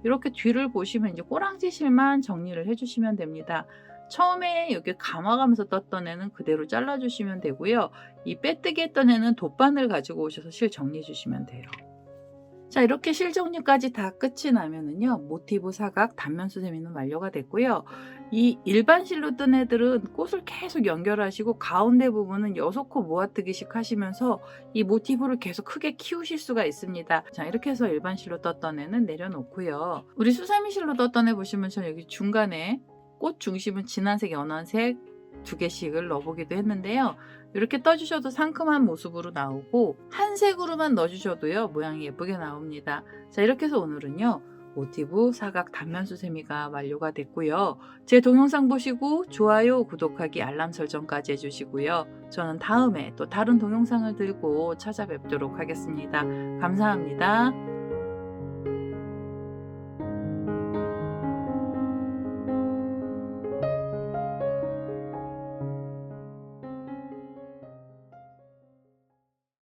이렇게 뒤를 보시면 이제 꼬랑지 실만 정리를 해주시면 됩니다. 처음에 여기 감아가면서 떴던 애는 그대로 잘라주시면 되고요. 이 빼뜨기 했던 애는 돗바늘 가지고 오셔서 실 정리해 주시면 돼요. 자, 이렇게 실 정리까지 다 끝이 나면은요, 모티브 사각 단면 수세미는 완료가 됐고요. 이 일반 실로 뜬 애들은 꽃을 계속 연결하시고 가운데 부분은 6코 모아뜨기식 하시면서 이 모티브를 계속 크게 키우실 수가 있습니다. 자, 이렇게 해서 일반 실로 떴던 애는 내려놓고요. 우리 수세미 실로 떴던 애 보시면 저 여기 중간에 꽃 중심은 진한색, 연한색 2개씩을 넣어보기도 했는데요. 이렇게 떠주셔도 상큼한 모습으로 나오고 한 색으로만 넣어주셔도요, 모양이 예쁘게 나옵니다. 자, 이렇게 해서 오늘은요, 모티브 사각 단면 수세미가 완료가 됐고요. 제 동영상 보시고 좋아요, 구독하기, 알람 설정까지 해주시고요. 저는 다음에 또 다른 동영상을 들고 찾아뵙도록 하겠습니다. 감사합니다.